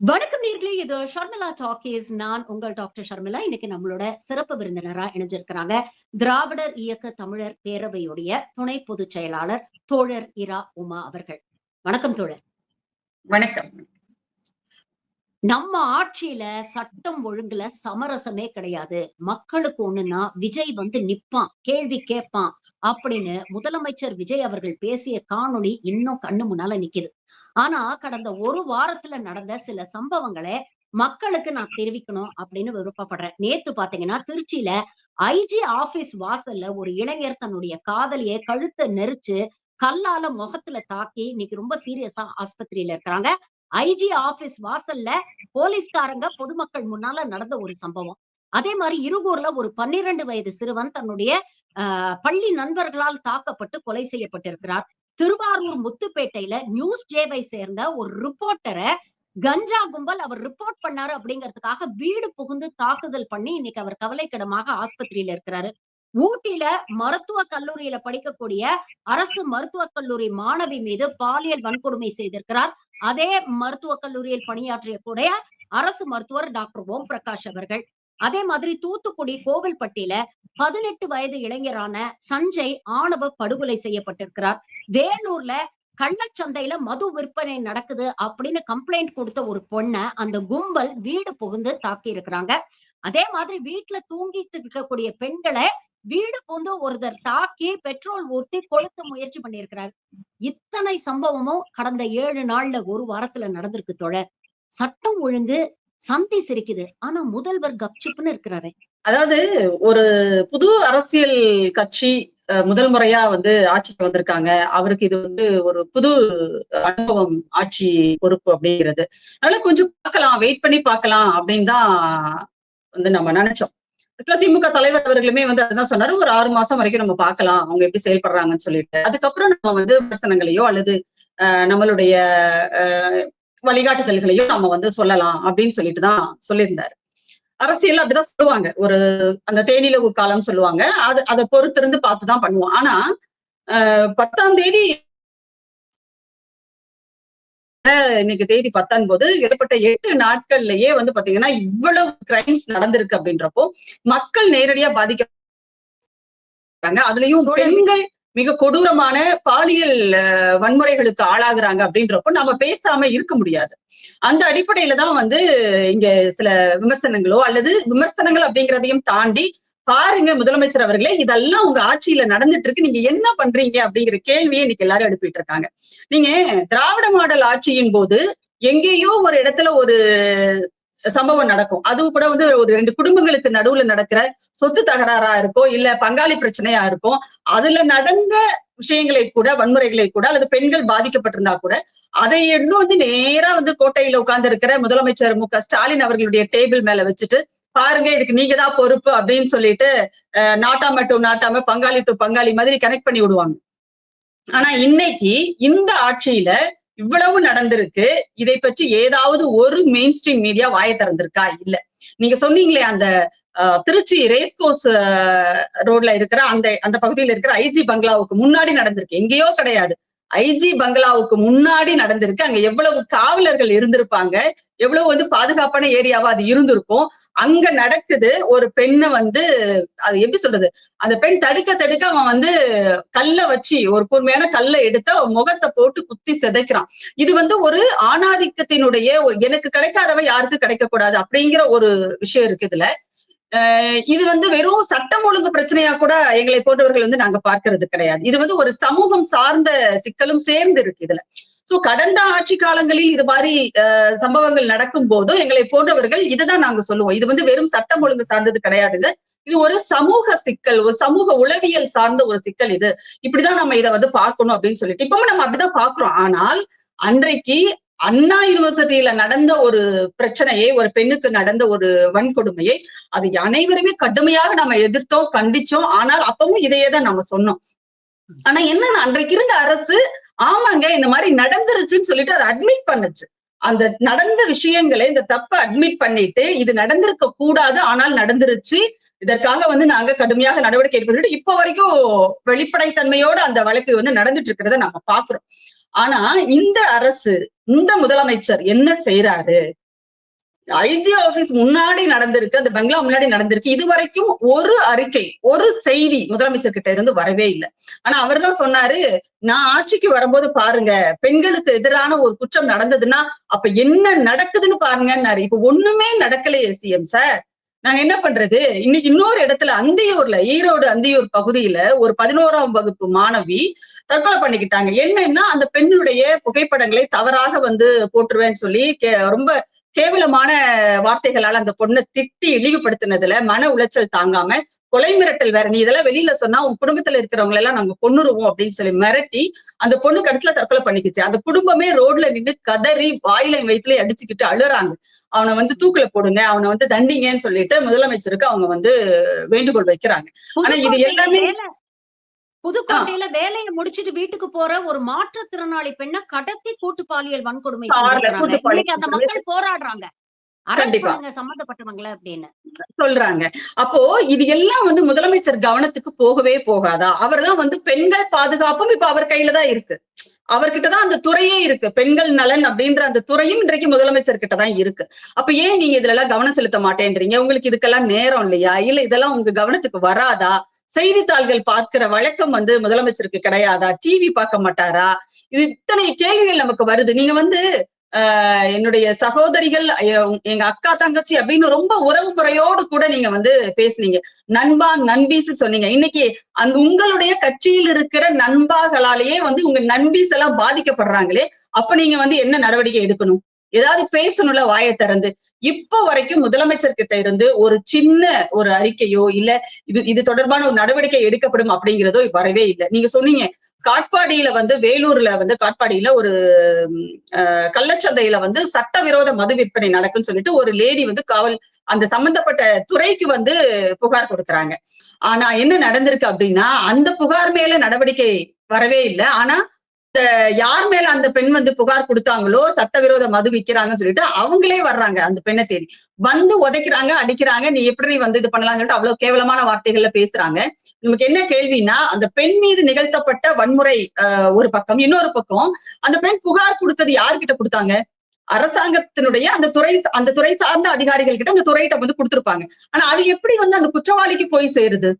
வணக்கம் நேர்களே, இது ஷர்மிளா டாக்கீஸ். நான் உங்கள் டாக்டர் ஷர்மிளா. இன்னைக்கு நம்மளோட சிறப்பு விருந்தினரா இணைஞ்சிருக்கிறாங்க திராவிடர் இயக்க தமிழர் பேரவையுடைய துணை பொதுச் செயலாளர் தோழர் இரா உமா அவர்கள். வணக்கம் தோழர். வணக்கம். நம்ம ஆட்சியில சட்டம் ஒழுங்குல சமரசமே கிடையாது. மக்களுக்கு ஒண்ணுன்னா விஜய் வந்து நிப்பான், கேள்வி கேட்பான் அப்படின்னு முதலமைச்சர் விஜய் அவர்கள் பேசிய காணொளி இன்னும் கண்ணு முன்னால நிக்குது. ஆனா கடந்த ஒரு வாரத்துல நடந்த சில சம்பவங்களை மக்களுக்கு நான் தெரிவிக்கணும் அப்படின்னு விருப்பப்படுறேன். நேத்து பாத்தீங்கன்னா திருச்சியில ஐஜி ஆபீஸ் வாசல்ல ஒரு இளைஞர் தன்னுடைய காதலியை கழுத்தை நெரிச்சு கல்லால முகத்துல தாக்கி இன்னைக்கு ரொம்ப சீரியஸா ஆஸ்பத்திரியில இருக்கிறாங்க. ஐஜி ஆபீஸ் வாசல்ல போலீஸ்காரங்க பொதுமக்கள் முன்னால நடந்த ஒரு சம்பவம். அதே மாதிரி இருகூர்ல ஒரு 12 வயது சிறுவன் தன்னுடைய பள்ளி நண்பர்களால் தாக்கப்பட்டு கொலை செய்யப்பட்டிருக்கிறார். திருவாரூர் முத்துப்பேட்டையில நியூஸ் ஜேவை சேர்ந்த ஒரு ரிப்போர்ட்டரை கஞ்சா கும்பல் அவர் ரிப்போர்ட் பண்ணாரு அப்படிங்கிறதுக்காக வீடு புகுந்து தாக்குதல் பண்ணி இன்னைக்கு அவர் கவலைக்கிடமாக ஆஸ்பத்திரியில இருக்கிறாரு. ஊட்டியில மருத்துவ கல்லூரியில படிக்கக்கூடிய அரசு மருத்துவக் கல்லூரி மாணவி மீது பாலியல் வன்கொடுமை செய்திருக்கிறார். அதே மருத்துவக் கல்லூரியில் பணியாற்றிய கூடிய அரசு மருத்துவர் டாக்டர் ஓம் பிரகாஷ் அவர்கள். அதே மாதிரி தூத்துக்குடி கோவில்பட்டியில 18 வயது இளைஞரான சஞ்சய் ஆணவ படுகொலை செய்யப்பட்டிருக்கிறார். வேலூர்ல கள்ளச்சந்தையில மது விற்பனை நடக்குது அப்படின்னு கம்ப்ளைண்ட் கொடுத்த ஒரு பொண்ண அந்த கும்பல் வீடு புகுந்து தாக்கி இருக்கிறாங்க. அதே மாதிரி வீட்டுல தூங்கிட்டு இருக்கக்கூடிய பெண்களை வீடு புகுந்து ஒருத்தர் தாக்கி பெட்ரோல் ஊத்தி கொளுத்த முயற்சி பண்ணியிருக்கிறார். இத்தனை சம்பவமும் கடந்த 7 நாள்ல ஒரு வாரத்துல நடந்திருக்கு தோழர். சட்டம் ஒழுங்கு சந்தி சிரிக்குது, ஆனா முதல்வர் கப்சிப்னு இருக்கிறாரு. அதாவது ஒரு புது அரசியல் கட்சி முதல் முறையா ஆட்சிக்கு வந்திருக்காங்க. அவருக்கு இது ஒரு புது அனுபவம், ஆட்சி பொறுப்பு அப்படிங்கிறது. அதனால கொஞ்சம் பார்க்கலாம், வெயிட் பண்ணி பார்க்கலாம் அப்படின்னு தான் நம்ம நினைச்சோம். திமுக தலைவர் அவர்களுமே அதுதான் சொன்னாரு, ஒரு 6 மாசம் வரைக்கும் நம்ம பார்க்கலாம் அவங்க எப்படி செயல்படுறாங்கன்னு சொல்லிட்டு. அதுக்கப்புறம் நம்ம விமர்சனங்களையோ அல்லது நம்மளுடைய வழிகாட்டுதல்களையும் நம்ம சொல்லலாம் அப்படின்னு சொல்லிட்டுதான் சொல்லியிருந்தாரு. அரசியல் அப்படிதான் சொல்லுவாங்க, ஒரு அந்த தேனிலவு காலம் சொல்லுவாங்க, அதை பொறுத்திருந்து பார்த்துதான் பண்ணுவோம். ஆனா 10ஆம் தேதி இன்னைக்கு தேதி 19 இடைப்பட்ட 8 நாட்கள்லயே பாத்தீங்கன்னா இவ்வளவு கிரைம்ஸ் நடந்திருக்கு அப்படின்றப்போ மக்கள் நேரடியா பாதிக்க, அதுலயும் பெண்கள் மிக கொடூரமான பாலியல் வன்முறைகளுக்கு ஆளாகுறாங்க அப்படின்றப்போ நம்ம பேசாம இருக்க முடியாது. அந்த அடிப்படையில தான் இங்க சில விமர்சனங்களோ அல்லது விமர்சனங்கள் அப்படிங்கிறதையும் தாண்டி பாருங்க முதலமைச்சர் அவர்களே, இதெல்லாம் உங்க ஆட்சியில நடந்துட்டு இருக்கு, நீங்க என்ன பண்றீங்க அப்படிங்கிற கேள்வியை இன்னைக்கு எல்லாரும் எழுப்பிட்டு இருக்காங்க. நீங்க திராவிட மாடல் ஆட்சியின் போது எங்கேயோ ஒரு இடத்துல ஒரு சம்பவம் நடக்கும், அதுவும் கூட ஒரு 2 குடும்பங்களுக்கு நடுவுல நடக்கிற சொத்து தகராறா இருக்கும், இல்ல பங்காளி பிரச்சனையா இருக்கும். அதுல நடந்த விஷயங்களை கூட, வன்முறைகளை கூட, அல்லது பெண்கள் பாதிக்கப்பட்டிருந்தா கூட அதை இன்னும் நேரா கோட்டையில உட்கார்ந்து இருக்கிற முதலமைச்சர் மு க ஸ்டாலின் அவர்களுடைய டேபிள் மேல வச்சுட்டு, பாருங்க இதுக்கு நீங்க தான் பொறுப்பு அப்படின்னு சொல்லிட்டு நாட்டாம டு நாட்டாம, பங்காளி டு பங்காளி மாதிரி கனெக்ட் பண்ணி விடுவாங்க. ஆனா இன்னைக்கு இந்த ஆட்சியில இவ்வளவு நடந்திருக்கு, இதை பற்றி ஏதாவது ஒரு மெயின் ஸ்ட்ரீம் மீடியா வாய திறந்திருக்கா? இல்ல. நீங்க சொன்னீங்களே அந்த திருச்சி ரேஸ்கோர்ஸ் ரோட்ல இருக்கிற அந்த பகுதியில் இருக்கிற ஐஜி பங்களாவுக்கு முன்னாடி நடந்திருக்கு, எங்கேயோ கிடையாது, ஐஜி பங்களாவுக்கு முன்னாடி நடந்திருக்கு. அங்க எவ்வளவு காவலர்கள் இருந்திருப்பாங்க, எவ்வளவு பாதுகாப்பான ஏரியாவா அது இருந்திருக்கும். அங்க நடக்குது, ஒரு பெண்ணை அது எப்படி சொல்றது, அந்த பெண் தடுக்க அவன் கல்ல வச்சு, ஒரு கூர்மையான கல்லை எடுத்து முகத்தை போட்டு குத்தி சிதைக்கிறான். இது ஒரு ஆணாதிக்கத்தினுடைய எனக்கு கிடைக்காதவ யாருக்கு கிடைக்க கூடாது அப்படிங்கிற ஒரு விஷயம் இருக்கு இதுல. இது வெறும் சட்டம் ஒழுங்கு பிரச்சனையா கூட எங்களை போன்றவர்கள் நாங்க பார்க்கிறது கிடையாது. இது ஒரு சமூகம் சார்ந்த சிக்கலும் சேர்ந்து இருக்கு இதுல. சோ கடந்த ஆட்சி காலங்களில் இது மாதிரி சம்பவங்கள் நடக்கும் போதும் எங்களை போன்றவர்கள் இதுதான் நாங்க சொல்லுவோம், இது வெறும் சட்டம் ஒழுங்கு சார்ந்தது கிடையாதுங்க, இது ஒரு சமூக சிக்கல், ஒரு சமூக உளவியல் சார்ந்த ஒரு சிக்கல், இது இப்படிதான் நம்ம இதை பார்க்கணும் அப்படின்னு சொல்லிட்டு இப்பவும் நம்ம அப்படிதான் பாக்குறோம். ஆனால் அன்றைக்கு அண்ணா யூனிவர்சிட்டியில நடந்த ஒரு பிரச்சனையை, ஒரு பெண்ணுக்கு நடந்த ஒரு வன்கொடுமையை, அதை அனைவருமே கடுமையாக நம்ம எதிர்த்தோம், கண்டிச்சோம். ஆனால் அப்பவும் இதையேதான் நம்ம சொன்னோம். ஆனா என்னன்னா அன்றைக்கு இருந்த அரசு ஆமாங்க இந்த மாதிரி நடந்துருச்சுன்னு சொல்லிட்டு அதை அட்மிட் பண்ணுச்சு. அந்த நடந்த விஷயங்களை, இந்த தப்பை அட்மிட் பண்ணிட்டு இது நடந்திருக்க கூடாது ஆனால் நடந்துருச்சு, இதற்காக நாங்க கடுமையாக நடவடிக்கை எடுப்பது இப்ப வரைக்கும் வெளிப்படைத்தன்மையோட அந்த வழக்கு நடந்துட்டு இருக்கிறத நம்ம பாக்குறோம். ஆனா இந்த அரசு, இந்த முதலமைச்சர் என்ன செய்யறாரு? ஐஜி ஆபீஸ் முன்னாடி நடந்திருக்கு, அந்த பங்களா முன்னாடி நடந்திருக்கு. இதுவரைக்கும் ஒரு அறிக்கை, ஒரு செய்தி முதலமைச்சர் கிட்ட இருந்து வரவே இல்லை. ஆனா அவர் தான் சொன்னாரு, நான் ஆட்சிக்கு வரும்போது பாருங்க, பெண்களுக்கு எதிரான ஒரு குற்றம் நடந்ததுன்னா அப்ப என்ன நடக்குதுன்னு பாருங்கன்னாரு. இப்ப ஒண்ணுமே நடக்கலையே சிஎம் சார். நாங்க என்ன பண்றது? இன்னைக்கு இன்னொரு இடத்துல அந்தியூர்ல, ஈரோடு அந்தியூர் பகுதியில ஒரு 11ஆம் வகுப்பு மாணவி தற்கொலை பண்ணிக்கிட்டாங்க. என்னன்னா அந்த பெண்ணுடைய புகைப்படங்களை தவறாக வந்து போட்டுருவேன்னு சொல்லி ரொம்ப கேவலமான வார்த்தைகளால அந்த பொண்ணை திட்டி இழிவுபடுத்தினதுல மன உளைச்சல் தாங்காம கொலை மிரட்டல் வேற, நீ இதெல்லாம் வெளியில சொன்னா உன் குடும்பத்துல இருக்கிறவங்க எல்லாம் நாங்க கொன்னுருவோம் அப்படின்னு சொல்லி மிரட்டி அந்த பொண்ணு கடைசியில தற்கொலை பண்ணிக்கிச்சு. அந்த குடும்பமே ரோட்ல நின்று கதறி வாயிலையும் வயிற்றுலயும் அடிச்சுக்கிட்டு அழுறாங்க. அவனை வந்து தூக்குல போடுங்க, அவனை வந்து தண்டிங்கன்னு சொல்லிட்டு முதலமைச்சருக்கு அவங்க வந்து வேண்டுகோள் வைக்கிறாங்க. ஆனா இது எல்லாமே புதுக்கோட்டையில வேலையை முடிச்சிட்டு வீட்டுக்கு போற ஒரு மாற்றுத்திறனாளி பெண்ணை கடத்தி கூட்டு பாலியல் வன்கொடுமை செஞ்சிருக்காங்க. இன்னைக்கு அந்த மக்கள் போராடுறாங்க, அரஸ்ட் பண்ணுங்க சம்பந்தப்பட்டவங்கள அப்படின்னு சொல்றாங்க. அப்போ இது எல்லாம் வந்து முதலமைச்சர் கவனத்துக்கு போகவே போகாதா? அவர் தான் வந்து பெண்கள் பாதுகாப்பும் இப்ப அவர் கையில தான் இருக்கு. அவர்கிட்டதான் அந்த துறையே இருக்கு. பெண்கள் நலன் அப்படின்ற அந்த துறையும் இன்றைக்கு முதலமைச்சர் கிட்டதான் இருக்கு. அப்ப ஏன் நீங்க இதுல எல்லாம் கவனம் செலுத்த மாட்டேன்றீங்க? உங்களுக்கு இதுக்கெல்லாம் நேரம் இல்லையா? இல்ல இதெல்லாம் உங்க கவனத்துக்கு வராதா? செய்தித்தாள்கள் பார்க்கிற வழக்கம் வந்து முதலமைச்சருக்கு கிடையாதா? டிவி பார்க்க மாட்டாரா? இது இத்தனை கேள்விகள் நமக்கு வருது. நீங்க வந்து என்னுடைய சகோதரிகள், எங்க அக்கா தங்கச்சி அப்படின்னு ரொம்ப உறவு முறையோடு கூட நீங்க வந்து பேசுனீங்க. நண்பா நண்பீஸ் சொன்னீங்க. இன்னைக்கு அந்த உங்களுடைய கட்சியில் இருக்கிற நண்பாகளாலேயே வந்து உங்க நண்பீஸ் எல்லாம் பாதிக்கப்படுறாங்களே, அப்ப நீங்க வந்து என்ன நடவடிக்கை எடுக்கணும்? ஏதாவது பேசணும்ல வாயை திறந்து. இப்ப வரைக்கும் முதலமைச்சர் கிட்ட இருந்து ஒரு சின்ன ஒரு அறிக்கையோ இல்ல இது தொடர்பான ஒரு நடவடிக்கை எடுக்கப்படும் அப்படிங்கிறதோ வரவே இல்லை. நீங்க சொன்னீங்க காட்பாடியில வந்து, வேலூர்ல வந்து காட்பாடியில ஒரு கள்ளச்சந்தையில வந்து சட்டவிரோத மது விற்பனை நடக்குன்னு சொல்லிட்டு ஒரு லேடி வந்து காவல் அந்த சம்பந்தப்பட்ட துறைக்கு வந்து புகார் கொடுக்கறாங்க. ஆனா என்ன நடந்திருக்கு அப்படின்னா, அந்த புகார் மேல நடவடிக்கை வரவே இல்லை. ஆனா யார் மேல அந்த பெண் வந்து புகார் கொடுத்தாங்களோ, சட்டவிரோத மது விற்கிறாங்கன்னு சொல்லிட்டு அவங்களே வர்றாங்க அந்த பெண்ணை தேடி. வந்து உதைக்கிறாங்க, அடிக்கிறாங்க. நீ எப்படி வந்து இது பண்ணலாம்னு சொல்லிட்டு அவ்வளவு கேவலமான வார்த்தைகள்ல பேசுறாங்க. நமக்கு என்ன கேள்வினா, அந்த பெண் மீது நிகழ்த்தப்பட்ட வன்முறை ஒரு பக்கம், இன்னொரு பக்கம் அந்த பெண் புகார் கொடுத்தது யார்கிட்ட கொடுத்தாங்க? அரசாங்கத்தினுடைய அந்த துறை சார்ந்த அதிகாரிகள் கிட்ட, அந்த துறையிட்ட வந்து கொடுத்திருப்பாங்க. ஆனா அது எப்படி வந்து அந்த குற்றவாளிக்கு போய் சேருது?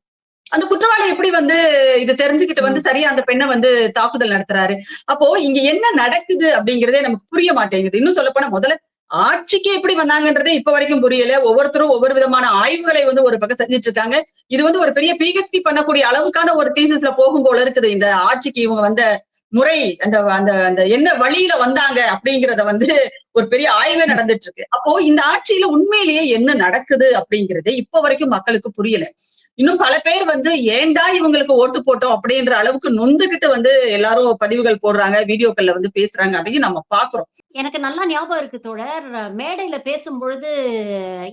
அந்த குற்றவாளி எப்படி வந்து இது தெரிஞ்சுக்கிட்டு வந்து சரியா அந்த பெண்ணை வந்து தாக்குதல் நடத்துறாரு? அப்போ இங்க என்ன நடக்குது அப்படிங்கிறதே நமக்கு புரிய மாட்டேங்குது. இன்னும் சொல்ல போனா முதல்ல ஆட்சிக்கு எப்படி வந்தாங்கன்றதே இப்ப வரைக்கும் புரியல. ஒவ்வொருத்தரும் ஒவ்வொரு விதமான ஆய்வுகளை வந்து ஒரு பக்கம் செஞ்சுட்டு இருக்காங்க. இது வந்து ஒரு பெரிய PhD பண்ணக்கூடிய அளவுக்கான ஒரு தீசிஸ்ல போகும் போல இருக்குது. இந்த ஆட்சிக்கு இவங்க வந்த முறை, அந்த அந்த அந்த என்ன வழியில வந்தாங்க அப்படிங்கிறத வந்து ஒரு பெரிய ஆய்வே நடந்துட்டு இருக்கு. அப்போ இந்த ஆட்சியில உண்மையிலேயே என்ன நடக்குது அப்படிங்கிறது இப்ப வரைக்கும் மக்களுக்கு புரியல. இன்னும் பல பேர் வந்து ஏண்டா இவங்களுக்கு ஓட்டு போட்டோம் அப்படின்ற அளவுக்கு நொந்துகிட்டு வந்து எல்லாரும் பதிவுகள் போடுறாங்க, வீடியோக்கள்ல வந்து பேசுறாங்க. அதையும் நம்ம பாக்குறோம். எனக்கு நல்லா ஞாபகம் இருக்கு தோழர், மேடையில பேசும்பொழுது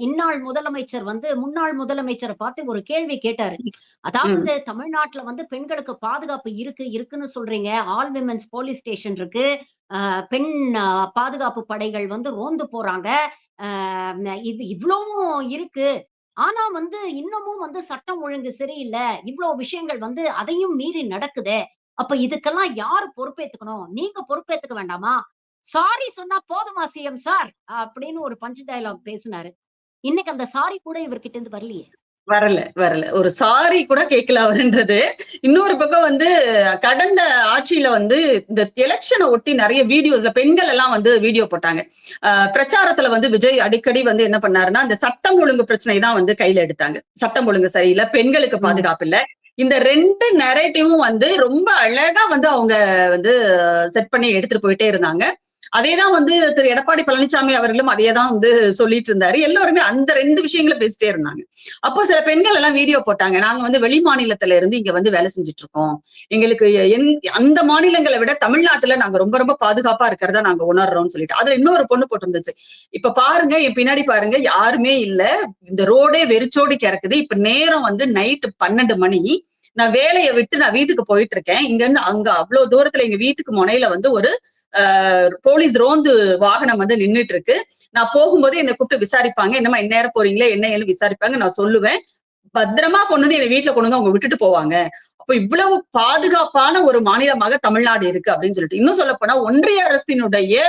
இந்நாள் முதலமைச்சர் வந்து முன்னாள் முதலமைச்சரை பார்த்து ஒரு கேள்வி கேட்டாரு. அதாவது தமிழ்நாட்டுல வந்து பெண்களுக்கு பாதுகாப்பு இருக்குன்னு சொல்றீங்க, ஆல் விமென்ஸ் போலீஸ் ஸ்டேஷன் இருக்கு, பெண் பாதுகாப்பு படைகள் வந்து ரோந்து போறாங்க, இது இவ்வளவும் இருக்கு. ஆனா வந்து இன்னமும் வந்து சட்டம் ஒழுங்கு சரியில்லை, இவ்வளவு விஷயங்கள் வந்து அதையும் மீறி நடக்குதே. அப்ப இதுக்கெல்லாம் யாரு பொறுப்பேத்துக்கணும்? நீங்க பொறுப்பேத்துக்க வேண்டாமா? சாரி சொன்னா போதுமா சிஎம் சார் அப்படின்னு ஒரு பஞ்ச் டயலாக் பேசினாரு. இன்னைக்கு அந்த சாரி கூட இவர்கிட்ட இருந்து வரலையே. வரல. ஒரு சாரி கூட கேட்கல அவருன்றது. இன்னொரு பக்கம் வந்து கடந்த ஆட்சியில வந்து இந்த எலெக்ஷனை ஒட்டி நிறைய வீடியோஸ்ல பெண்கள் எல்லாம் வந்து வீடியோ போட்டாங்க. பிரச்சாரத்துல வந்து விஜய் அடிக்கடி வந்து என்ன பண்ணாருன்னா, இந்த சட்டம் ஒழுங்கு பிரச்சனை தான் வந்து கையில எடுத்தாங்க. சட்டம் ஒழுங்கு சரியில்லை, பெண்களுக்கு பாதுகாப்பு இல்ல. இந்த 2 நரேட்டிவும் வந்து ரொம்ப அழகா வந்து அவங்க வந்து செட் பண்ணி எடுத்துட்டு போயிட்டே இருந்தாங்க. அதேதான் வந்து திரு எடப்பாடி பழனிசாமி அவர்களும் அதையேதான் வந்து சொல்லிட்டு இருந்தாரு. எல்லாருமே அந்த 2 விஷயங்களை பேசிட்டே இருந்தாங்க. அப்போ சில பெண்கள் எல்லாம் வீடியோ போட்டாங்க. நாங்க வந்து வெளி மாநிலத்துல இருந்து இங்க வந்து வேலை செஞ்சுட்டு இருக்கோம். எங்களுக்கு அந்த மாநிலங்களை விட தமிழ்நாட்டுல நாங்க ரொம்ப ரொம்ப பாதுகாப்பா இருக்கிறதா நாங்க உணர்றோம்னு சொல்லிட்டு. அதுல இன்னொரு பொண்ணு போட்டு இருந்துச்சு. இப்ப பாருங்க, என் பின்னாடி பாருங்க, யாருமே இல்ல, இந்த ரோடே வெறிச்சோடி கிடக்குது. இப்ப நேரம் வந்து நைட்டு 12 மணி. நான் வேலையை விட்டு நான் வீட்டுக்கு போயிட்டு இருக்கேன். இங்க இருந்து அங்க அவ்வளவு தூரத்துல எங்க வீட்டுக்கு முனையில வந்து ஒரு போலீஸ் ரோந்து வாகனம் வந்து நின்றுட்டு இருக்கு. நான் போகும்போது என்னை கூப்பிட்டு விசாரிப்பாங்க. என்னமா இந்நேரம் போறீங்களே என்ன ஏன்னு விசாரிப்பாங்க. நான் சொல்லுவேன், பத்திரமா கொண்டு வந்து என்னை வீட்டுல கொண்டு வந்து அவங்க விட்டுட்டு போவாங்க. அப்ப இவ்வளவு பாதுகாப்பான ஒரு மாநிலமாக தமிழ்நாடு இருக்கு அப்படின்னு சொல்லிட்டு. இன்னும் சொல்ல போனா ஒன்றிய அரசினுடைய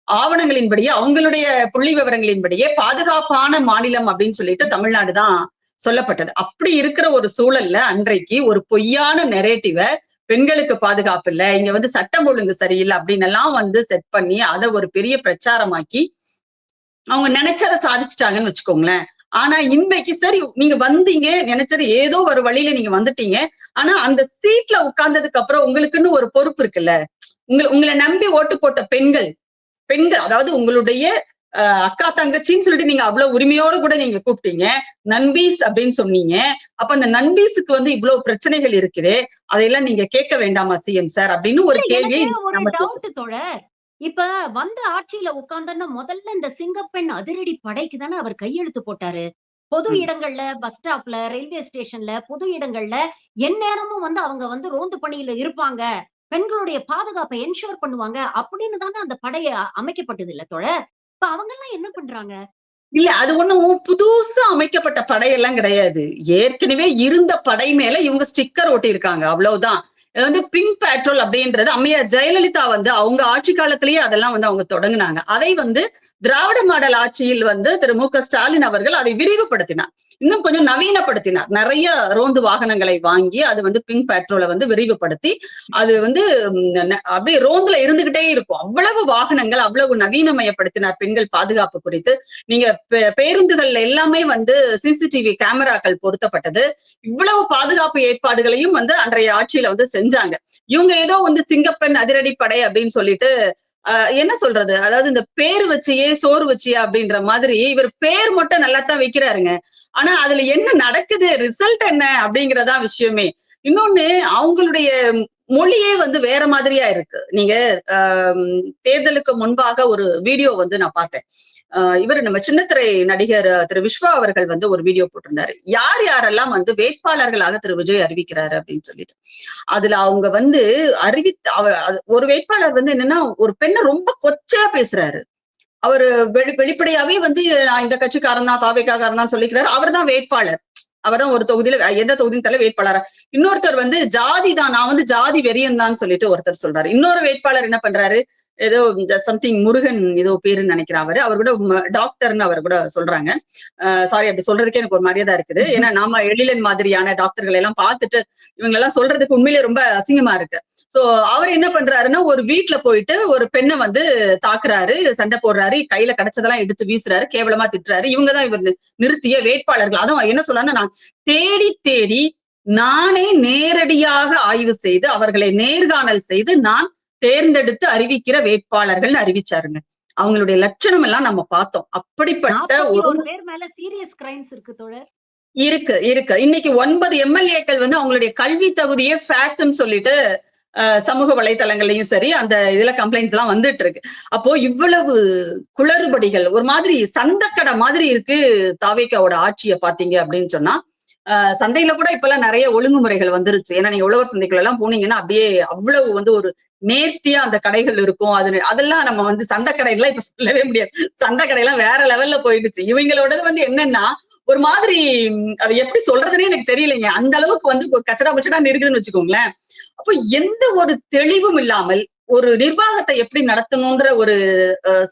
ஆவணங்களின்படியே அவங்களுடைய புள்ளி விவரங்களின்படியே பாதுகாப்பான மாநிலம் அப்படின்னு சொல்லிட்டு தமிழ்நாடு தான் சொல்லப்பட்டது. அப்படி இருக்கிற ஒரு சூழல்ல அன்றைக்கு ஒரு பொய்யான நெரேட்டிவ பெண்களுக்கு பாதுகாப்பு இல்ல, இங்க வந்து சட்டம் ஒழுங்கு சரியில்லை அப்படின்னு எல்லாம் வந்து செட் பண்ணி அதை ஒரு பெரிய பிரச்சாரமாக்கி அவங்க நினைச்சதை சாதிச்சுட்டாங்கன்னு வச்சுக்கோங்களேன். ஆனா இன்னைக்கு சரி நீங்க வந்தீங்க, நினைச்சது ஏதோ ஒரு வழியில நீங்க வந்துட்டீங்க. ஆனா அந்த சீட்ல உட்கார்ந்ததுக்கு அப்புறம் உங்களுக்குன்னு ஒரு பொறுப்பு இருக்குல்ல. உங்களை நம்பி ஓட்டு போட்ட பெண்கள் பெண்கள் அதாவது உங்களுடைய அக்கா தங்கச்சின்னு சொல்லிட்டு நீங்க அவ்வளவு உரிமையோடு கூட நீங்க கூப்பிட்டீங்க. நண்பீஸ் அப்படின்னு சொன்னீங்க. அப்ப அந்த நண்பீஸுக்கு வந்து இவ்வளவு பிரச்சனைகள் இருக்குது. அதையெல்லாம் நீங்க கேட்க வேண்டாமா சிஎம் சார் அப்படின்னு ஒரு கேள்வியை ஒரு டவுட் தோழர். இப்ப வந்த ஆட்சியில உட்கார்ந்தன்னா முதல்ல இந்த சிங்கப்பெண் அதிரடி படைக்கு தானே அவர் கையெழுத்து போட்டாரு. பொது இடங்கள்ல, பஸ் ஸ்டாப்ல, ரயில்வே ஸ்டேஷன்ல, பொது இடங்கள்ல எந்நேரமும் வந்து அவங்க வந்து ரோந்து பணியில இருப்பாங்க. பெண்களுடைய பாதுகாப்பை என்ஷூர் பண்ணுவாங்க அப்படின்னு தானே அந்த படை அமைக்கப்பட்டது இல்ல தோழர். இப்ப அவங்க எல்லாம் என்ன பண்றாங்க? இல்ல அது ஒண்ணும் புதுசா அமைக்கப்பட்ட படையெல்லாம் கிடையாது. ஏற்கனவே இருந்த படை மேல இவங்க ஸ்டிக்கர் ஒட்டி இருக்காங்க. அவ்வளவுதான். இது வந்து பிங்க் பேட்ரோல் அப்படின்றது அம்மையார் ஜெயலலிதா வந்து அவங்க ஆட்சி காலத்திலேயே அதெல்லாம் வந்து அவங்க தொடங்குனாங்க. அதை வந்து திராவிட மாடல் ஆட்சியில் வந்து திரு மு க ஸ்டாலின் அவர்கள் அதை விரிவுபடுத்தினார். இன்னும் கொஞ்சம் நவீனப்படுத்தினார். நிறைய ரோந்து வாகனங்களை வாங்கி அது வந்து பிங்க் பேட்ரோலை வந்து விரிவுபடுத்தி அது வந்து அப்படியே ரோந்துல இருந்துகிட்டே இருக்கும். அவ்வளவு வாகனங்கள் அவ்வளவு நவீனமயப்படுத்தினார் பெண்கள் பாதுகாப்பு குறித்து. நீங்க பேருந்துகள்ல எல்லாமே வந்து சிசிடிவி கேமராக்கள் பொருத்தப்பட்டது. இவ்வளவு பாதுகாப்பு ஏற்பாடுகளையும் வந்து அன்றைய ஆட்சியில வந்து செஞ்சாங்க. இவங்க ஏதோ வந்து சிங்கப்பெண் அதிரடி படை அப்படின்னு சொல்லிட்டு என்ன சொல்றது, அதாவது இந்த பேர் வச்சியே சோறு வச்சியா அப்படின்ற மாதிரி இவர் பேர் மட்டும் நல்லா தான் வைக்கிறாருங்க. ஆனா அதுல என்ன நடக்குது, ரிசல்ட் என்ன அப்படிங்கறதா விஷயமே. இன்னொன்னு அவங்களுடைய மொழியே வந்து வேற மாதிரியா இருக்கு. நீங்க தேர்தலுக்கு முன்பாக ஒரு வீடியோ வந்து நான் பார்த்தேன். இவர் நம்ம சின்னத்திரை நடிகர் திரு விஸ்வா அவர்கள் வந்து ஒரு வீடியோ போட்டிருந்தாரு. யார் யாரெல்லாம் வந்து வேட்பாளர்களாக திரு விஜய் அறிவிக்கிறாரு அப்படின்னு சொல்லிட்டு. அதுல அவங்க வந்து ஒரு வேட்பாளர் வந்து என்னன்னா ஒரு பெண்ணை ரொம்ப கொச்சையா பேசுறாரு. அவரு வெளிப்படையாவே வந்து நான் இந்த கட்சிக்காரன் தான், தாவேக்காரன் தான் சொல்லிக்கிறாரு. அவர் தான் வேட்பாளர். அவர்தான் ஒரு தொகுதியில எந்த தொகுதியும் தலை வேட்பாளரா. இன்னொருத்தர் வந்து ஜாதி தான், நான் வந்து ஜாதி வெறியன் தான் சொல்லிட்டு ஒருத்தர் சொல்றாரு. இன்னொரு வேட்பாளர் என்ன பண்றாரு, ஏதோ சம்திங் முருகன் ஏதோ பேருன்னு நினைக்கிறேன் அவர் கூட டாக்டர்னு அவர் கூட சொல்றாங்க. சாரி அப்படி சொல்றதுக்கே எனக்கு ஒரு மரியாதை இருக்குது. ஏன்னா நாம எழிலன் மாதிரியான டாக்டர்கள் எல்லாம் பார்த்துட்டு இவங்க எல்லாம் சொல்றதுக்கு உண்மையிலே ரொம்ப அசிங்கமா இருக்கு. சோ அவர் என்ன பண்றாருன்னா ஒரு வீட்டுல போயிட்டு ஒரு பெண்ணை வந்து தாக்குறாரு, சண்டை போடுறாரு, கையில கிடைச்சதெல்லாம் எடுத்து வீசுறாரு, கேவலமா திட்டுறாரு. இவங்கதான் இவர் நிறுத்திய வேட்பாளர்கள். அதுவும் என்ன சொல்றாருன்னா நான் தேடி தேடி நானே நேரடியாக ஆய்வு செய்து அவர்களை நேர்காணல் செய்து நான் தேர்ந்தெடுத்து அறிவிக்கிற வேட்பாளர்கள் அறிவிச்சாருங்க. அவங்களுடைய லட்சணம் எல்லாம் நம்ம பார்த்தோம். அப்படிப்பட்ட ஒரு பேர் மேல சீரியஸ் கிரைம்ஸ் இருக்கு தோழர். இருக்கு. இன்னைக்கு 9 எம்எல்ஏக்கள் வந்து அவங்களுடைய கல்வி தகுதியே ஃபேக்ட்னு சொல்லிட்டு சமூக வலைதளங்கள்லயும் சரி அந்த இதுல கம்ப்ளைண்ட்ஸ் எல்லாம் வந்துட்டு இருக்கு. அப்போ இவ்வளவு குளறுபடிகள் ஒரு மாதிரி சந்தக்கடை மாதிரி இருக்கு தாவேக்காவோட ஆட்சியை பாத்தீங்க அப்படின்னு சொன்னா. சந்தையில கூட இப்ப எல்லாம் நிறைய ஒழுங்குமுறைகள் வந்துருச்சு. ஏன்னா நீங்க உழவர் சந்தைகள் எல்லாம் போனீங்கன்னா அப்படியே அவ்வளவு வந்து ஒரு நேர்த்தியா அந்த கடைகள் இருக்கும். அதெல்லாம் நம்ம வந்து சந்தை கடைகள்லாம் இப்ப சொல்லவே முடியாது. சந்தை கடையெல்லாம் வேற லெவல்ல போயிடுச்சு. இவங்களோடது வந்து என்னன்னா ஒரு மாதிரி அதை எப்படி சொல்றதுன்னே எனக்கு தெரியலைங்க. அந்த அளவுக்கு வந்து கச்சடா பச்சடா இருக்குதுன்னு வச்சுக்கோங்களேன். அப்போ எந்த ஒரு தெளிவும் இல்லாமல் ஒரு நிர்வாகத்தை எப்படி நடத்தணும்ன்ற ஒரு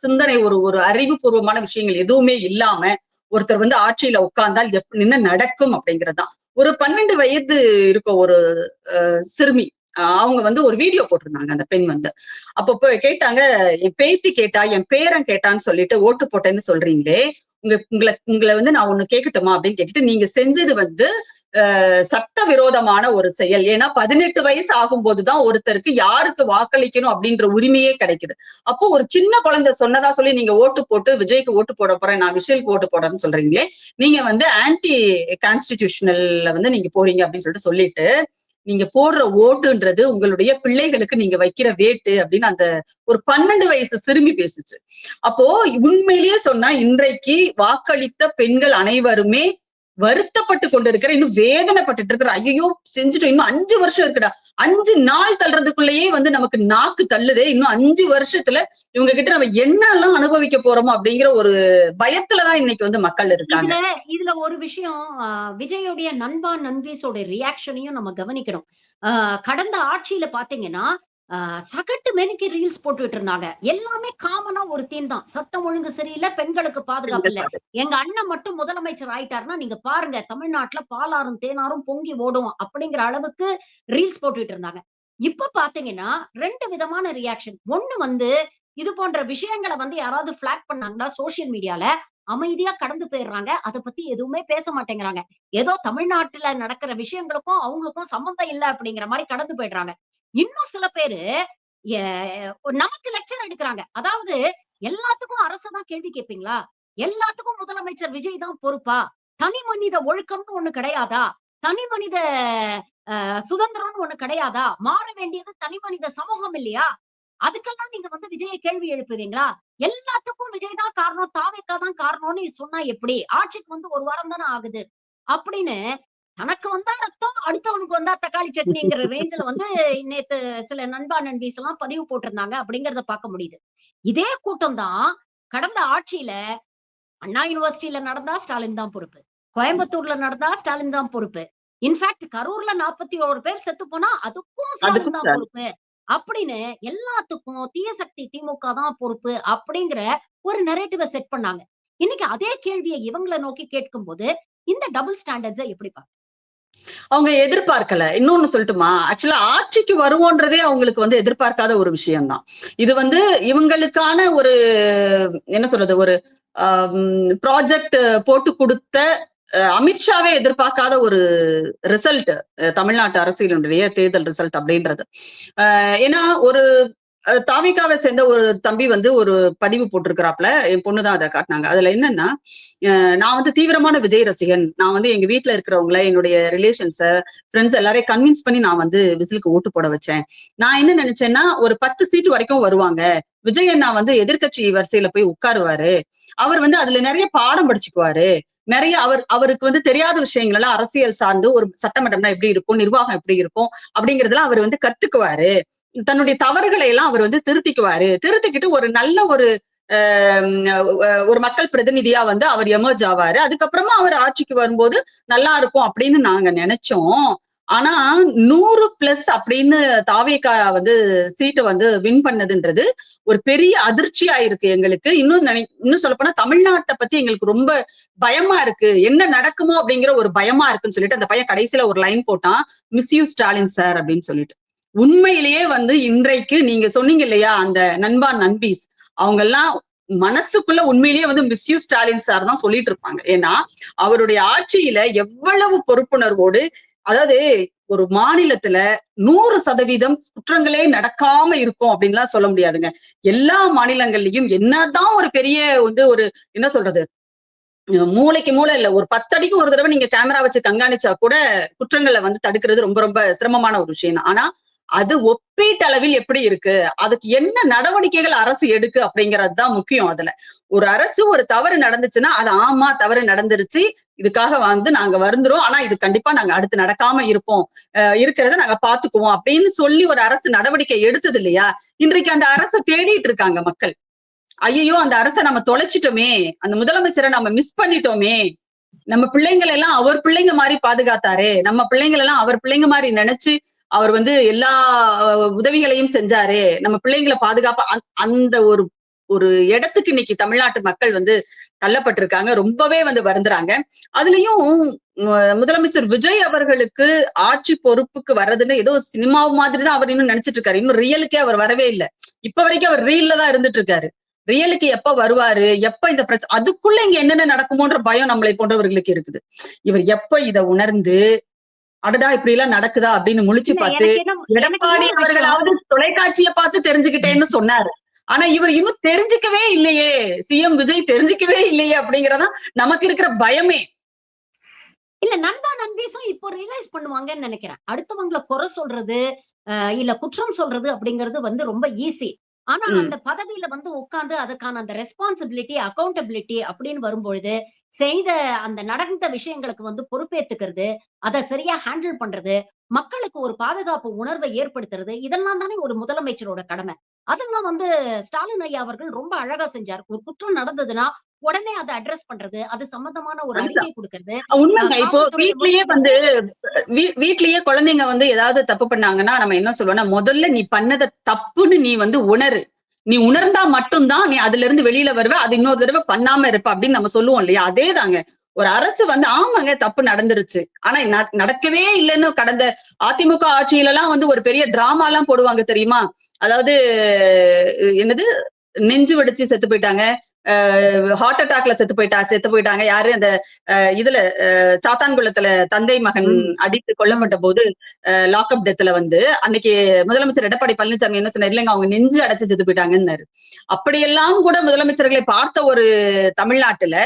சிந்தனை ஒரு அறிவுபூர்வமான விஷயங்கள் எதுவுமே இல்லாம ஒருத்தர் வந்து ஆட்சியில உட்கார்ந்தால் என்ன நடக்கும் அப்படிங்கறதுதான். ஒரு 12 வயது இருக்க ஒரு சிறுமி அவங்க வந்து ஒரு வீடியோ போட்டிருந்தாங்க. அந்த பெண் வந்து அப்ப கேட்டாங்க, என் பேத்தி கேட்டா, என் பேரன் கேட்டான்னு சொல்லிட்டு ஓட்டு போட்டேன்னு சொல்றீங்களே, உங்களை வந்து நான் ஒண்ணு கேட்கட்டுமா அப்படின்னு கேட்டுட்டு, நீங்க செஞ்சது வந்து சட்டவிரோதமான ஒரு செயல். ஏன்னா 18 வயசு ஆகும்போதுதான் ஒருத்தருக்கு யாருக்கு வாக்களிக்கணும் அப்படின்ற உரிமையே கிடைக்குது. அப்போ ஒரு சின்ன குழந்தை சொன்னதா சொல்லி நீங்க ஓட்டு போட்டு விஜய்க்கு ஓட்டு போட போறேன், நான் விஷயலுக்கு ஓட்டு போடுறேன்னு சொல்றீங்களே, நீங்க வந்து ஆன்டி கான்ஸ்டிடியூஷனல்ல வந்து நீங்க போறீங்க அப்படின்னு சொல்லிட்டு நீங்க போடுற ஓட்டுன்றது உங்களுடைய பிள்ளைகளுக்கு நீங்க வைக்கிற வேட்டு அப்படின்னு அந்த ஒரு 12 வயசு சிறுமி பேசுச்சு. அப்போ உண்மையிலேயே சொன்னா இன்றைக்கு வாக்களித்த பெண்கள் அனைவருமே வருத்தப்பட்டு கொண்டிருக்கிற, இன்னும் வேதனைப்பட்டு இருக்கிற, ஐயோ செஞ்சுட்டோம், இன்னும் 5 வருஷம் இருக்குடா, 5 நாள் தள்ளுறதுக்குள்ளேயே வந்து நமக்கு நாக்கு தள்ளுதே, இன்னும் 5 வருஷத்துல இவங்க கிட்ட நம்ம என்னெல்லாம் அனுபவிக்க போறோமோ அப்படிங்கிற ஒரு பயத்துலதான் இன்னைக்கு வந்து மக்கள் இருக்காங்க. இதுல ஒரு விஷயம், விஜயோடைய நண்பா நண்பீஸோட ரியாக்ஷனையும் நம்ம கவனிக்கணும். கடந்த ஆட்சியில பாத்தீங்கன்னா சகட்டு மேனிக்கு ரீல்ஸ் போட்டுட்டு இருந்தாங்க. எல்லாமே காமனா ஒரு தீம் தான். சட்டம் ஒழுங்கு சரியில்ல, பெண்களுக்கு பாதுகாப்பு இல்ல. எங்க அண்ணன் மட்டும் முதலமைச்சர் ஆயிட்டாருன்னா, நீங்க பாருங்க தமிழ்நாட்டுல பாலாறும், தேனாரும் பொங்கி ஓடும் அப்படிங்கிற அளவுக்கு ரீல்ஸ் போட்டுட்டு இருந்தாங்க. இப்ப பாத்தீங்கன்னா 2 விதமான ரியாக்ஷன். ஒண்ணு வந்து இது போன்ற விஷயங்கள வந்து யாராவது ஃபிளாக் பண்ணாங்கன்னா சோசியல் மீடியால அமைதியா கடந்து போயிடுறாங்க. அத பத்தி எதுவுமே பேச மாட்டேங்கிறாங்க. ஏதோ தமிழ்நாட்டுல நடக்கிற விஷயங்களுக்கும், அவங்களுக்கும் சம்மந்தம் இல்ல அப்படிங்கிற மாரி கடந்து போயிடுறாங்க. இன்னும் சில பேரு எ நமக்கு லெக்சர் எடுக்குறாங்க. அதாவது எல்லாத்துக்கும் அரச தான் கேள்வி கேட்பீங்களா? எல்லாத்துக்கும் முதலமைச்சர் விஜய் தான் பொறுப்பா? தனி மனித ஒழுக்கம்னு ஒண்ணு கிடையாதா? தனி மனித சுதந்திரம்னு ஒண்ணு கிடையாதா? மாற வேண்டியது தனி மனித சமூகம் இல்லையா? அதுக்கெல்லாம் நீங்க வந்து விஜய கேள்வி எழுப்புவீங்களா? எல்லாத்துக்கும் விஜய் தான் காரணம், தாவேக்கா தான் காரணம்னு சொன்னா எப்படி? ஆட்சிக்கு வந்து 1 வாரம் தானே ஆகுது. அப்படின்னு தனக்கு வந்தா ரத்தம், அடுத்தவனுக்கு வந்தா தக்காளி சட்னிங்கிற ரேஞ்சுல வந்து நேத்து சில நண்பா, நண்பீஸ் எல்லாம் பதிவு போட்டிருந்தாங்க அப்படிங்கிறத பார்க்க முடியுது. இதே கூட்டம் தான் கடந்த ஆட்சியில அண்ணா யூனிவர்சிட்டியில நடந்தா ஸ்டாலின் தான் பொறுப்பு. கோயம்புத்தூர்ல நடந்தா ஸ்டாலின் தான் பொறுப்பு. இன்ஃபாக்ட் கரூர்ல 41 பேர் செத்து போனா அதுக்கும் ஸ்டாலின் அதுக்கும் தான் பொறுப்பு. அப்படின்னு எல்லாத்துக்கும் தீய சக்தி திமுக தான் பொறுப்பு அப்படிங்கிற ஒரு நரேட்டிவ செட் பண்ணாங்க. இன்னைக்கு அதே கேள்விய இவங்கள நோக்கி கேட்கும்போது, இந்த டபுள் ஸ்டாண்டர்ட்ஸ எப்படி அவங்க எதிர்பார்க்கல. இன்னொன்னு சொல்லட்டுமா? ஆக்சுவலா ஆட்சிக்கு வருவோன்றதே அவங்களுக்கு வந்து எதிர்பார்க்காத ஒரு விஷயம் தான். இது வந்து இவங்களுக்கான ஒரு என்ன சொல்றது? ஒரு ப்ராஜெக்ட் போட்டு குடுத்த அமித்ஷாவே எதிர்பார்க்காத ஒரு ரிசல்ட் தமிழ்நாட்டு அரசியலுடைய தேர்தல் ரிசல்ட் அப்படின்றது. ஏன்னா ஒரு தாவிகாவை சேர்ந்த ஒரு தம்பி வந்து ஒரு பதிவு போட்டிருக்கிறாப்ல. என் பொண்ணுதான் அதை காட்டினாங்க. அதுல என்னன்னா, நான் வந்து தீவிரமான விஜய் ரசிகன். நான் வந்து எங்க வீட்டுல இருக்கிறவங்கள, என்னுடைய ரிலேஷன்ஸ, ஃப்ரெண்ட்ஸ் எல்லாரையும் கன்வின்ஸ் பண்ணி நான் வந்து விசிலுக்கு ஓட்டு போட வச்சேன். நான் என்ன நினைச்சேன்னா, ஒரு 10 சீட் வரைக்கும் வருவாங்க. விஜய் அண்ணா வந்து எதிர்க்கட்சி வரிசையில போய் உட்காருவாரு. அவர் வந்து அதுல நிறைய பாடம் படிச்சுக்குவாரு. நிறைய அவருக்கு வந்து தெரியாத விஷயங்கள் எல்லாம் அரசியல் சார்ந்து ஒரு சட்டமன்றம்னா எப்படி இருக்கும், நிர்வாகம் எப்படி இருக்கும் அப்படிங்கறதெல்லாம் அவர் வந்து கத்துக்குவாரு. தன்னுடைய தவறுகளை எல்லாம் அவர் வந்து திருத்திக்குவாரு. திருத்திக்கிட்டு ஒரு நல்ல ஒரு மக்கள் பிரதிநிதியா வந்து அவர் எமர்ஜ் ஆவாரு. அதுக்கப்புறமா அவர் ஆட்சிக்கு வரும்போது நல்லா இருக்கும் அப்படின்னு நாங்க நினைச்சோம். ஆனா 100+ அப்படின்னு தாவேகா வந்து சீட்டை வந்து வின் பண்ணதுன்றது ஒரு பெரிய அதிர்ச்சியா இருக்கு எங்களுக்கு. இன்னும் சொல்லப்போனா தமிழ்நாட்டை பத்தி எங்களுக்கு ரொம்ப பயமா இருக்கு. என்ன நடக்குமோ அப்படிங்கிற ஒரு பயமா இருக்குன்னு சொல்லிட்டு அந்த பையன் கடைசியில ஒரு லைன் போட்டான், மிஸ் யூ ஸ்டாலின் சார் அப்படின்னு சொல்லிட்டு. உண்மையிலேயே வந்து இன்றைக்கு நீங்க சொன்னீங்க இல்லையா, அந்த நண்பா நண்பீஸ் அவங்க எல்லாம் மனசுக்குள்ள உண்மையிலேயே வந்து மிஸ் யூ ஸ்டாலின் சார் தான் சொல்லிட்டு இருப்பாங்க. ஏன்னா அவருடைய ஆட்சியில எவ்வளவு பொறுப்புணர்வோடு, அதாவது ஒரு மாநிலத்துல 100% குற்றங்களே நடக்காம இருக்கும் அப்படின்லாம் சொல்ல முடியாதுங்க. எல்லா மாநிலங்கள்லயும் என்னதான் ஒரு பெரிய வந்து ஒரு என்ன சொல்றது, மூளைக்கு மூளை இல்ல, ஒரு 10 அடிக்கு ஒரு தடவை நீங்க கேமரா வச்சு கண்காணிச்சா கூட குற்றங்களை வந்து தடுக்கிறது ரொம்ப ரொம்ப சிரமமான ஒரு விஷயம் தான். ஆனா அது ஒப்பீட்டளவில் எப்படி இருக்கு, அதுக்கு என்ன நடவடிக்கைகள் அரசு எடுக்கு அப்படிங்கறதுதான் முக்கியம். அதுல ஒரு அரசு ஒரு தவறு நடந்துச்சுன்னா அது ஆமா தவறு நடந்துருச்சு, இதுக்காக வந்து நாங்க வருந்துறோம், ஆனா இது கண்டிப்பா நாங்க அடுத்து நடக்காம இருப்போம், இருக்கிறத நாங்க பாத்துக்குவோம் அப்படின்னு சொல்லி ஒரு அரசு நடவடிக்கை எடுத்தது இல்லையா. இன்றைக்கு அந்த அரசை தேடிட்டு இருக்காங்க மக்கள். ஐயோ அந்த அரசை நம்ம தொலைச்சிட்டோமே, அந்த முதலமைச்சரை நம்ம மிஸ் பண்ணிட்டோமே, நம்ம பிள்ளைங்களை எல்லாம் அவர் பிள்ளைங்க மாதிரி பாதுகாத்தாரு, நம்ம பிள்ளைங்களை எல்லாம் அவர் பிள்ளைங்க மாதிரி நினைச்சு அவர் வந்து எல்லா உதவிகளையும் செஞ்சாரு, நம்ம பிள்ளைங்களை பாதுகாப்பா அந்த ஒரு ஒரு இடத்துக்கு இன்னைக்கு தமிழ்நாட்டு மக்கள் வந்து தள்ளப்பட்டிருக்காங்க. ரொம்பவே வந்து வருந்துறாங்க. அதுலயும் முதலமைச்சர் விஜய் அவர்களுக்கு ஆட்சி பொறுப்புக்கு வர்றதுன்னு ஏதோ சினிமா மாதிரிதான் அவர் இன்னும் நினைச்சிட்டு இருக்காரு. இன்னும் ரியலுக்கே அவர் வரவே இல்லை. இப்ப வரைக்கும் அவர் ரீல்ல தான் இருந்துட்டு இருக்காரு. ரியலுக்கு எப்ப வருவாரு, எப்ப இந்த பிரச்சனை, அதுக்குள்ள இங்க என்னென்ன நடக்குமோன்ற பயம் நம்மளை போன்றவர்களுக்கு இருக்குது. இவர் எப்ப இத உணர்ந்து அடடா இப்படி எல்லாம் நடக்குதா அப்படின்னு முழிச்சு பார்த்து, எடப்பாடி அவர்களாவது தொலைக்காட்சியை பார்த்து தெரிஞ்சுக்கிட்டேன்னு சொன்னாரு. ஆனா இவர் இன்னும் தெரிஞ்சுக்கவே இல்லையே, சிஎம் விஜய் தெரிஞ்சுக்கவே இல்லையே அப்படிங்கறதான் நமக்கு இருக்கிற பயமே. இல்ல நண்பா நண்பீஸும் இப்போ ரியலைஸ் பண்ணுவாங்கன்னு நினைக்கிறேன். அடுத்தவங்களை குறை சொல்றது, இல்ல குற்றம் சொல்றது அப்படிங்கிறது வந்து ரொம்ப ஈஸி. ஆனா அந்த பதவியில வந்து உட்கார்ந்து அதுக்கான அந்த ரெஸ்பான்சிபிலிட்டி, அக்கௌண்டபிலிட்டி அப்படின்னு வரும்பொழுது, செய்த அந்த நடந்த விஷயங்களுக்கு வந்து பொறுப்பேத்துக்கிறது, அத சரியா ஹேண்டில் பண்றது, மக்களுக்கு ஒரு பாதுகாப்பு உணர்வை ஏற்படுத்துறது, இதெல்லாம் தானே ஒரு முதலமைச்சரோட கடமை. அதெல்லாம் வந்து ஸ்டாலின் ஐயா அவர்கள் ரொம்ப அழகா செஞ்சார். ஒரு குற்றம் நடந்ததுன்னா, உடனே அதை அட்ரஸ் பண்றது, அது சம்பந்தமான ஒரு அதுதான் அறிக்கை கொடுக்கறது, உண்மைங்க. இப்போ காவல்துறை வீட்லயே வந்து வீட்லயே குழந்தைங்க வந்து ஏதாவது தப்பு பண்ணாங்கன்னா நம்ம என்ன சொல்லுவோம்னா, முதல்ல நீ பண்ணத தப்புன்னு நீ வந்து உணரு. நீ உணர்ந்தா மட்டும்தான் நீ அதுல இருந்து வெளியில வருவ. அது இன்னொரு தடவை பண்ணாம இருப்ப அப்படின்னு நம்ம சொல்லுவோம் இல்லையா? அதேதாங்க. ஒரு அரசு வந்து ஆமாங்க தப்பு நடந்துருச்சு. ஆனா நடக்கவே இல்லைன்னு கடந்த அதிமுக ஆட்சியில எல்லாம் வந்து ஒரு பெரிய டிராமா எல்லாம் போடுவாங்க தெரியுமா? அதாவது என்னது நெஞ்சு வெடிச்சு செத்து போயிட்டாங்க. ஹார்ட் அட்டாக்ல செத்து போயிட்டாங்க. யாரு அந்த இதுல சாத்தான்குளத்துல தந்தை மகன் அடித்து கொல்லப்பட்ட போது லாக்அப் டெத்ல வந்து அன்னைக்கு முதலமைச்சர் எடப்பாடி பழனிசாமி என்ன சொன்னார், இல்லைங்க அவங்க நெஞ்சு அடைச்சு செத்து போயிட்டாங்கன்னாரு. அப்படியெல்லாம் கூட முதலமைச்சர்களை பார்த்த ஒரு தமிழ்நாட்டுல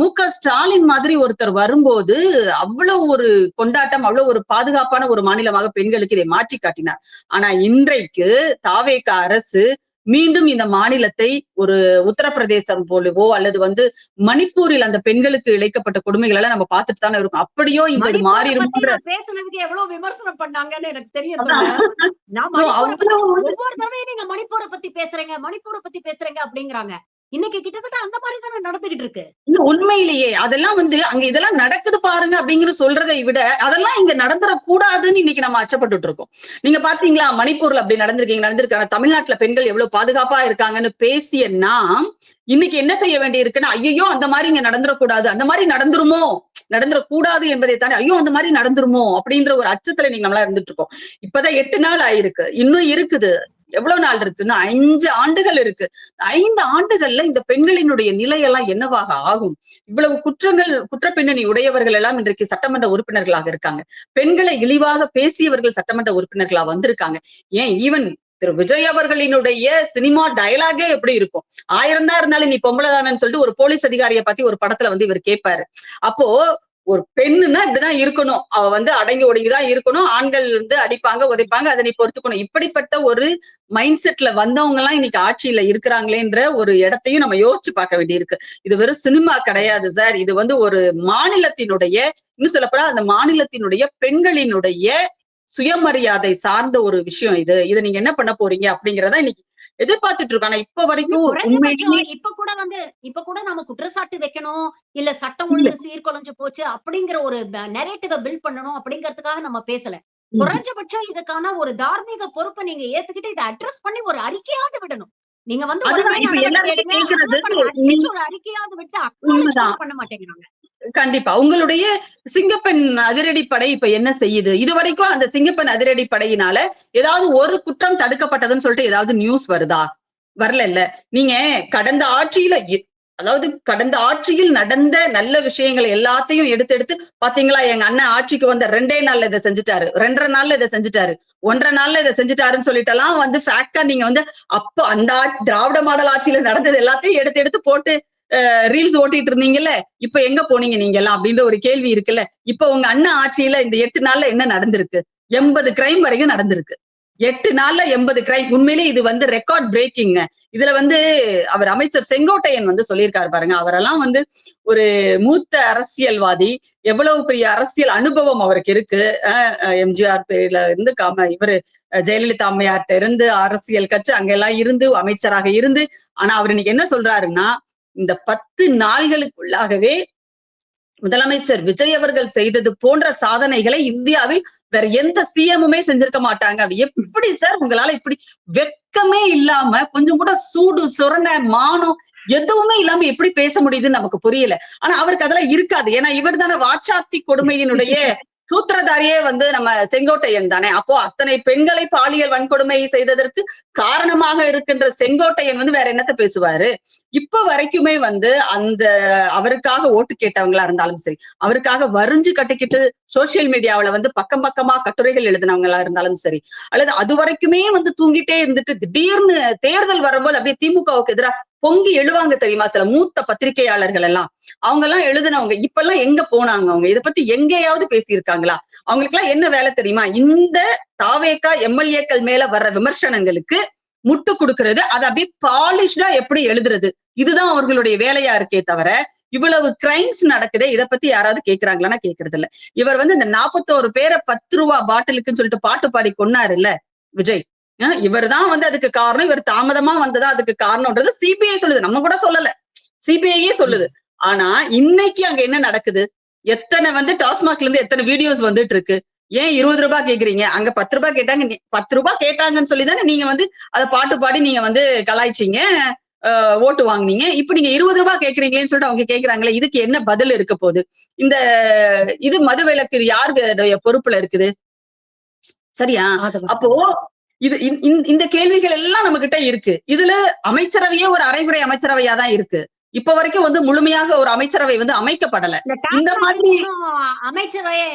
மு.க. ஸ்டாலின் மாதிரி ஒருத்தர் வரும்போது அவ்வளவு ஒரு கொண்டாட்டம், அவ்வளவு ஒரு பாதுகாப்பான ஒரு மாநிலமாக பெண்களுக்கு இதை மாற்றி காட்டினார். ஆனா இன்றைக்கு தாவேகா அரசு மீண்டும் இந்த மாநிலத்தை ஒரு உத்தரப்பிரதேசம் போலவோ அல்லது வந்து மணிப்பூரில் அந்த பெண்களுக்கு இழைக்கப்பட்ட கொடுமைகள் எல்லாம் நம்ம பார்த்துட்டு தானே இருக்கோம். அப்படியோ இந்த இது மாறி பேசுனதுக்கு எவ்வளவு விமர்சனம் பண்ணாங்கன்னு எனக்கு தெரியும். ஒவ்வொரு தடவையும் நீங்க மணிப்பூரை பத்தி பேசுறீங்க அப்படிங்கிறாங்க. இன்னைக்கு கிட்டத்தட்ட அந்த மாதிரி தானே நடந்துகிட்டு இருக்கு. உண்மையிலேயே அதெல்லாம் வந்து அங்க இதெல்லாம் நடக்குது பாருங்க அப்படிங்கிற சொல்றதை விட அதெல்லாம் இங்க நடந்துடக்கூடாதுன்னு இன்னைக்கு நம்ம அச்சப்பட்டு இருக்கோம். நீங்க பாத்தீங்களா மணிப்பூர்ல அப்படி நடந்திருக்காங்க. தமிழ்நாட்டுல பெண்கள் எவ்வளவு பாதுகாப்பா இருக்காங்கன்னு பேசிய நாம் இன்னைக்கு என்ன செய்ய வேண்டி இருக்குன்னா, ஐயோ அந்த மாதிரி இங்க நடந்துடக்கூடாது, அந்த மாதிரி நடந்துடக்கூடாது என்பதை தானே ஐயோ அந்த மாதிரி நடந்துருமோ அப்படின்ற ஒரு அச்சத்துல நீங்க நம்மளா இருந்துட்டு இருக்கோம். இப்பதான் 8 நாள் ஆயிருக்கு, இன்னும் இருக்குது. எவ்வளவு நாள் இருக்குன்னா 5 ஆண்டுகள் இருக்கு. 5 ஆண்டுகள்ல இந்த பெண்களினுடைய நிலையெல்லாம் என்னவாக ஆகும்? இவ்வளவு குற்ற பின்னணி உடையவர்கள் எல்லாம் இன்றைக்கு சட்டமன்ற உறுப்பினர்களாக இருக்காங்க. பெண்களை இழிவாக பேசியவர்கள் சட்டமன்ற உறுப்பினர்களா வந்திருக்காங்க. ஏன் ஈவன் திரு விஜய் அவர்களினுடைய சினிமா டயலாகே எப்படி இருக்கும்? 1000 தான் இருந்தாலும் நீ பொம்பளை தானேன்னு சொல்லிட்டு ஒரு போலீஸ் அதிகாரியை பத்தி ஒரு படத்துல வந்து இவர் கேட்பாரு. அப்போ ஒரு பெண்ணுன்னா இப்படிதான் இருக்கணும், அவ வந்து அடங்கி ஒடுங்கிதான் இருக்கணும், ஆண்கள் வந்து அடிப்பாங்க உதைப்பாங்க, அதை நீ பொறுத்துக்கணும். இப்படிப்பட்ட ஒரு மைண்ட் செட்ல வந்தவங்க எல்லாம் இன்னைக்கு ஆட்சியில இருக்கிறாங்களேன்ற ஒரு இடத்தையும் நம்ம யோசிச்சு பார்க்க வேண்டியிருக்கு. இது வெறும் சினிமா கிடையாது சார். இது வந்து ஒரு மாநிலத்தினுடைய, இன்னும் சொல்லப்போனா அந்த மாநிலத்தினுடைய பெண்களினுடைய சுயமரியாதை சார்ந்த ஒரு விஷயம் இது. இதை நீங்க என்ன பண்ண போறீங்க அப்படிங்கறத இன்னைக்கு எதிர்பார்த்துட்டு இருக்கோம். ஆனா இப்ப வரைக்கும் இப்ப கூட நம்ம குற்றச்சாட்டு வைக்கணும், இல்ல சட்டம் ஒழுங்கு சீர்குலைஞ்சு போச்சு அப்படிங்கிற ஒரு நரேட்டிவ பில்ட் பண்ணணும் அப்படிங்கறதுக்காக நம்ம பேசல. குறைஞ்சபட்சம் இதுக்கான ஒரு தார்மீக பொறுப்பை நீங்க ஏத்துக்கிட்டு இதை அட்ரஸ் பண்ணி ஒரு அறிக்கையாவது விடணும். நீங்க வந்து ஒரு அறிக்கையாவது விட்டு அக்னாலஜ் பண்ண மாட்டேங்கிறாங்க. கண்டிப்பா உங்களுடைய சிங்கப்பெண் அதிரடிப்படை இப்ப என்ன செய்யுது? இது வரைக்கும் அந்த சிங்கப்பெண் அதிரடிப்படையினால ஏதாவது ஒரு குற்றம் தடுக்கப்பட்டதுன்னு சொல்லிட்டு ஏதாவது நியூஸ் வருதா? வரல இல்ல. நீங்க கடந்த ஆட்சியில் நடந்த நல்ல விஷயங்களை எல்லாத்தையும் எடுத்து பாத்தீங்களா, எங்க அண்ணன் ஆட்சிக்கு வந்த 2 நாள்ல இதை செஞ்சுட்டாரு, 2.5 நாள்ல இதை செஞ்சுட்டாரு, 1.5 நாள்ல இதை செஞ்சுட்டாருன்னு சொல்லிட்டு எல்லாம் வந்து ஃபேக்டா நீங்க வந்து அப்ப அந்த திராவிட மாடல் ஆட்சியில நடந்தது எல்லாத்தையும் எடுத்து போட்டு ரீல்ஸ் ஓட்டிட்டு இருந்தீங்கல்ல, இப்ப எங்க போனீங்க நீங்க எல்லாம் அப்படின்ற ஒரு கேள்வி இருக்குல்ல. இப்ப உங்க அண்ணன் ஆட்சியில இந்த 8 நாள்ல என்ன நடந்திருக்கு? 80 கிரைம் வரைக்கும் நடந்திருக்கு. 8 நாள்ல 80 கிரைம். உண்மையிலே இது வந்து ரெக்கார்ட் பிரேக்கிங். இதுல வந்து அவர் அமைச்சர் செங்கோட்டையன் வந்து சொல்லியிருக்காரு பாருங்க. அவரெல்லாம் வந்து ஒரு மூத்த அரசியல்வாதி, எவ்வளவு பெரிய அரசியல் அனுபவம் அவருக்கு இருக்கு. எம்ஜிஆர் பேர்ல இருந்து இவரு ஜெயலலிதா அம்மையார்ட்ட இருந்து அரசியல் கட்சி அங்கெல்லாம் இருந்து அமைச்சராக இருந்து, ஆனா அவர் இன்னைக்கு என்ன சொல்றாருன்னா, இந்த 10 நாள்களுக்குள்ளாகவே முதலமைச்சர் விஜய் அவர்கள் செய்தது போன்ற சாதனைகளை இந்தியாவில் வேற எந்த சிஎம்முமே செஞ்சிருக்க மாட்டாங்க. எப்படி சார் உங்களால இப்படி வெக்கமே இல்லாம கொஞ்சம் கூட சூடு சொரண மானம் எதுவுமே இல்லாம எப்படி பேச முடியுதுன்னு நமக்கு புரியல. ஆனா அவருக்கு அதெல்லாம் இருக்காது. ஏன்னா இவர் தானே வாச்சாத்தி கொடுமையினுடைய சூத்திரதாரியே வந்து நம்ம செங்கோட்டையன் தானே. அப்போ அத்தனை பெண்களை பாலியல் வன்கொடுமை செய்ததற்கு காரணமாக இருக்கின்ற செங்கோட்டையன் வந்து வேற என்னத்த பேசுவாரு? இப்ப வரைக்குமே வந்து அந்த அவருக்காக ஓட்டு கேட்டவங்களா இருந்தாலும் சரி, அவருக்காக வரிஞ்சு கட்டிக்கிட்டு சோசியல் மீடியாவில வந்து பக்கம் பக்கமா கட்டுரைகள் எழுதினவங்களா இருந்தாலும் சரி, அல்லது அது வரைக்குமே வந்து தூங்கிட்டே இருந்துட்டு திடீர்னு தேர்தல் வரும்போது அப்படியே திமுகவுக்கு எதிராக பொங்கி எழுவாங்க தெரியுமா சில மூத்த பத்திரிகையாளர்கள் எல்லாம். அவங்க எல்லாம் எழுதினவங்க இப்ப எல்லாம் எங்க போனாங்க? அவங்க இதை பத்தி எங்கேயாவது பேசியிருக்காங்களா? அவங்களுக்கு எல்லாம் என்ன வேலை தெரியுமா? இந்த தாவேகா எம்எல்ஏக்கள் மேல வர்ற விமர்சனங்களுக்கு முட்டு கொடுக்கறது, அதை அப்படியே பாலிஷ்டா எப்படி எழுதுறது, இதுதான் அவர்களுடைய வேலையா இருக்கே தவிர இவ்வளவு கிரைம்ஸ் நடக்குதே இதை பத்தி யாராவது கேட்கிறாங்களான்னா கேட்கறது இல்ல. இவர் வந்து இந்த 41 பேரை 10 ரூபா பாட்டிலுக்குன்னு சொல்லிட்டு பாட்டு பாடி கொன்னாரு இல்ல விஜய், இவர் தான் வந்து அதுக்கு காரணம், இவர் தாமதமா வந்ததா அதுக்கு காரணம்ன்றது சிபிஐ சொல்லுது, நம்ம கூட சொல்லல. சிபிஐயே சொல்லுது. ஆனா இன்னைக்கு அங்க என்ன நடக்குது? எத்தனை வந்து டாஸ்மாக்ல இருந்து எத்தனை வீடியோஸ் வந்துட்டு இருக்கு. ஏன் 20 ரூபாய் கேக்குறீங்க? அங்க 10 ரூபாய் கேட்டாங்க. 10 ரூபாய் கேட்டாங்கன்னு சொல்லி தானே நீங்க வந்து அத பாட்டு பாடி நீங்க வந்து கலாய்ச்சீங்க. ஓட்டு வாங்குனீங்க. இப்ப நீங்க 20 ரூபாய் கேக்குறீங்களேன்னு சொல்லிட்டு அவங்க கேக்குறாங்களே, இதுக்கு என்ன பதில் இருக்க போகுது? இந்த இது மதுவிலக்கு யாருடைய பொறுப்புல இருக்குது? சரியா? அப்போ இது இந்த கேள்விகள் எல்லாம் நம்ம கிட்ட இருக்கு. இதுல அமைச்சரவையே ஒரு அரைகுறை அமைச்சரவையா தான் இருக்கு. இப்ப வரைக்கும் வந்து முழுமையாக ஒரு அமைச்சரவை வந்து அமைக்கப்படல. இந்த மாதிரி அமைச்சரவையை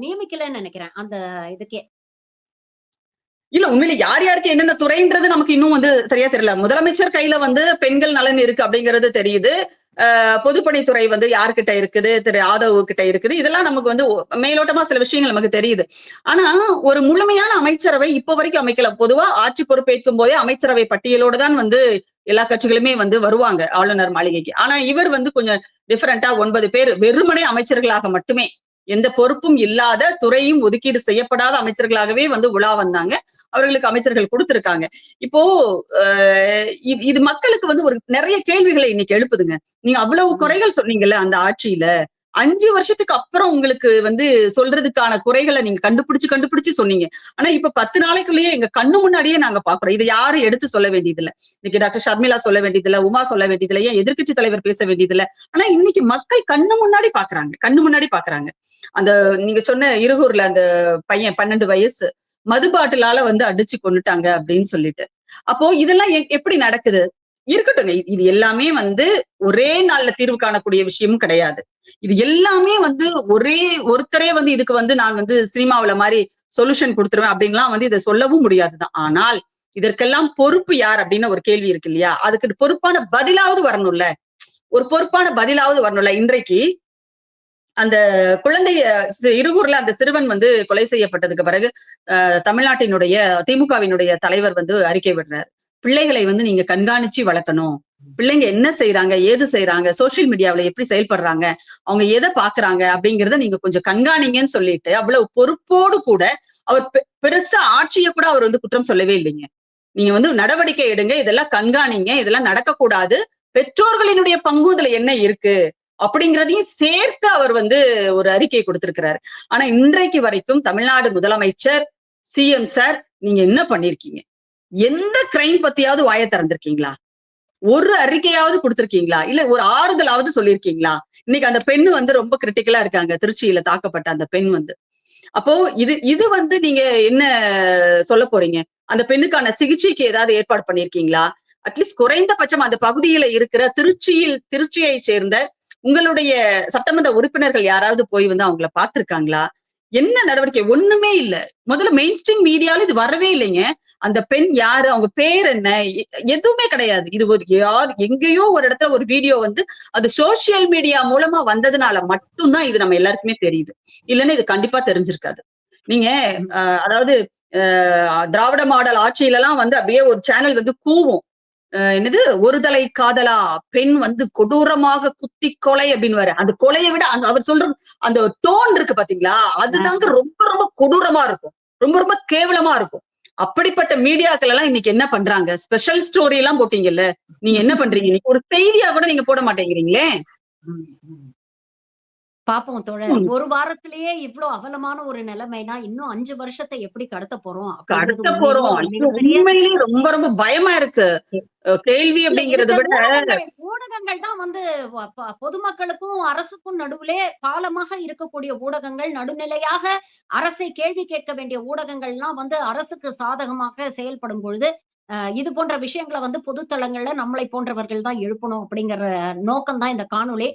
நியமிக்கலன்னு நினைக்கிறேன் அந்த இதுக்கே. இல்ல உண்மையில யார் யாருக்கு என்னென்ன துறைன்றது நமக்கு இன்னும் வந்து சரியா தெரியல. முதலமைச்சர் கையில வந்து பெண்கள் நலன் இருக்கு அப்படிங்கிறது தெரியுது. பொதுப்பணித்துறை வந்து யாருக்கிட்ட இருக்குது, திரு ஆதவ் கிட்ட இருக்குது. இதெல்லாம் நமக்கு வந்து மேலோட்டமா சில விஷயங்கள் நமக்கு தெரியுது. ஆனா ஒரு முழுமையான அமைச்சரவை இப்ப வரைக்கும் அமைக்கல. பொதுவா ஆட்சி பொறுப்பேற்கும் போதே அமைச்சரவை பட்டியலோட தான் வந்து எல்லா கட்சிகளுமே வந்து வருவாங்க ஆளுநர் மாளிகைக்கு. ஆனா இவர் வந்து கொஞ்சம் டிஃபரெண்டா 9 பேர் வெறுமனே அமைச்சர்களாக மட்டுமே, எந்த பொறுப்பும் இல்லாத, துறையும் ஒதுக்கீடு செய்யப்படாத அமைச்சர்களாகவே வந்து உலா வந்தாங்க. அவர்களுக்கு அமைச்சர்கள் கொடுத்திருக்காங்க. இப்போ இது மக்களுக்கு வந்து ஒரு நிறைய கேள்விகளை இன்னைக்கு எழுப்புதுங்க. நீங்க அவ்வளவு குறைகள் சொன்னீங்கல்ல அந்த ஆட்சியில. 5 வருஷத்துக்கு அப்புறம் உங்களுக்கு வந்து சொல்றதுக்கான குறைகளை நீங்க கண்டுபிடிச்சு சொன்னீங்க. ஆனா இப்ப 10 நாளைக்குள்ளேயே எங்க கண்ணு முன்னாடியே நாங்க பாக்குறோம். இதை யாரும் எடுத்து சொல்ல வேண்டியதில்ல. இன்னைக்கு டாக்டர் ஷர்மிளா சொல்ல வேண்டியதில்ல, உமா சொல்ல வேண்டியதில்ல, ஏன் எதிர்க்கட்சி தலைவர் பேச வேண்டியதில்ல. ஆனா இன்னைக்கு மக்கள் கண்ணு முன்னாடி பாக்குறாங்க. அந்த நீங்க சொன்ன இருகூர்ல அந்த பையன் 12 வயசு மது பாட்டிலால வந்து அடிச்சு கொன்னுட்டாங்க அப்படின்னு சொல்லிட்டு. அப்போ இதெல்லாம் எப்படி நடக்குது? இருக்கட்டுங்க. இது எல்லாமே வந்து ஒரே நாள்ல தீர்வு காணக்கூடிய விஷயமும் கிடையாது. இது எல்லாமே வந்து ஒருத்தரே வந்து இதுக்கு வந்து நான் வந்து சினிமாவுல மாதிரி சொல்யூஷன் கொடுத்துருவேன் அப்படின்லாம் வந்து இதை சொல்லவும் முடியாதுதான். ஆனால் இதற்கெல்லாம் பொறுப்பு யார் அப்படின்னு ஒரு கேள்வி இருக்கு இல்லையா? அதுக்கு பொறுப்பான பதிலாவது வரணும்ல. இன்றைக்கு அந்த குழந்தைய இருகூர்ல அந்த சிறுவன் வந்து கொலை செய்யப்பட்டதுக்கு பிறகு தமிழ்நாட்டினுடைய திமுகவினுடைய தலைவர் வந்து அறிக்கை விடுறாரு. பிள்ளைகளை வந்து நீங்க கண்காணிச்சு வளர்க்கணும். பிள்ளைங்க என்ன செய்யறாங்க, ஏது செய்யறாங்க, சோசியல் மீடியாவில எப்படி செயல்படுறாங்க, அவங்க எதை பாக்குறாங்க அப்படிங்கறத நீங்க கொஞ்சம் கண்காணிங்கன்னு சொல்லிட்டு அவ்வளவு பொறுப்போடு கூட அவர் பெருசா ஆட்சியை கூட அவர் வந்து குற்றம் சொல்லவே இல்லைங்க. நீங்க வந்து நடவடிக்கை எடுங்க, இதெல்லாம் கண்காணிங்க, இதெல்லாம் நடக்கக்கூடாது, பெற்றோர்களினுடைய பங்கு இதுல என்ன இருக்கு அப்படிங்கிறதையும் சேர்த்து அவர் வந்து ஒரு அறிக்கை கொடுத்திருக்கிறாரு. ஆனா இன்றைக்கு வரைக்கும் தமிழ்நாடு முதலமைச்சர் சிஎம் சார் நீங்க என்ன பண்ணிருக்கீங்க? எந்த கிரைம் பத்தியாவது வாயை திறந்திருக்கீங்களா? ஒரு அறிக்கையாவது கொடுத்திருக்கீங்களா? இல்ல ஒரு ஆறுதலாவது சொல்லியிருக்கீங்களா? இன்னைக்கு அந்த பெண் வந்து ரொம்ப கிரிட்டிக்கலா இருக்காங்க. திருச்சியில தாக்கப்பட்ட அந்த பெண் வந்து. அப்போ இது வந்து நீங்க என்ன சொல்ல போறீங்க? அந்த பெண்ணுக்கான சிகிச்சைக்கு ஏதாவது ஏற்பாடு பண்ணிருக்கீங்களா? அட்லீஸ்ட் குறைந்தபட்சம் அந்த பகுதியில இருக்கிற திருச்சியை சேர்ந்த உங்களுடைய சட்டமன்ற உறுப்பினர்கள் யாராவது போய் வந்து அவங்கள பார்த்திருக்காங்களா? என்ன நடவடிக்கை? ஒண்ணுமே இல்ல. முதல்ல மெயின் ஸ்ட்ரீம் மீடியால இது வரவே இல்லைங்க. அந்த பெண் யாரு, அவங்க பேர் என்ன, எதுவுமே கிடையாது. இது ஒரு எங்கேயோ ஒரு இடத்துல ஒரு வீடியோ வந்து அது சோசியல் மீடியா மூலமா வந்ததுனால மட்டும்தான் இது நம்ம எல்லாருக்குமே தெரியுது. இல்லைன்னா இது கண்டிப்பா தெரிஞ்சிருக்காது. நீங்க அதாவது திராவிட மாடல் ஆட்சியில எல்லாம் வந்து அப்படியே ஒரு சேனல் வந்து கூவும். என்னது ஒரு தலை காதலா, பெண் வந்து கொடூரமாக குத்தி கொலை அப்படின்னு அந்த கொலையை விட அவர் சொல்ற அந்த டோன் இருக்கு பாத்தீங்களா, அதுதாங்க ரொம்ப ரொம்ப கொடூரமா இருக்கும், ரொம்ப ரொம்ப கேவலமா இருக்கும். அப்படிப்பட்ட மீடியாக்கள் எல்லாம் இன்னைக்கு என்ன பண்றாங்க? ஸ்பெஷல் ஸ்டோரி எல்லாம் போட்டீங்கல்ல, நீங்க என்ன பண்றீங்க? இன்னைக்கு ஒரு செய்தியா கூட நீங்க போட மாட்டேங்கிறீங்களே. பாப்போம் தோழர். ஒரு வாரத்திலேயே இவ்வளவு அவலமான ஒரு நிலைமைனா இன்னும் 5 வருஷத்தை எப்படி கடத்த போறோம்? உண்மையிலேயே ரொம்ப ரொம்ப பயமா இருக்கு. கேள்வி அப்படிங்கறத விட ஊடகங்கள் தான் வந்து பொதுமக்களுக்கும் அரசுக்கும் நடுவிலே பாலமாக இருக்கக்கூடிய ஊடகங்கள், நடுநிலையாக அரசை கேள்வி கேட்க வேண்டிய ஊடகங்கள்லாம் வந்து அரசுக்கு சாதகமாக செயல்படும் பொழுது இது போன்ற விஷயங்களை வந்து பொதுத்தளங்கள்ல நம்மளை போன்றவர்கள் தான் எழுப்பணும் அப்படிங்கிற நோக்கம் தான் இந்த காணொளி.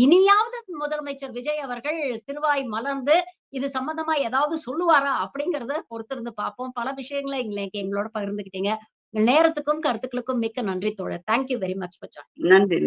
இனியாவது முதலமைச்சர் விஜய் அவர்கள் திருவாய் மலர்ந்து இது சம்பந்தமா ஏதாவது சொல்லுவாரா அப்படிங்கறத பொறுத்திருந்து பார்ப்போம். பல விஷயங்களை எங்களோட பகிர்ந்துகிட்டீங்க. நேரத்துக்கும் கருத்துக்களுக்கும் மிக்க நன்றி தோழர். Thank you very much. நன்றி.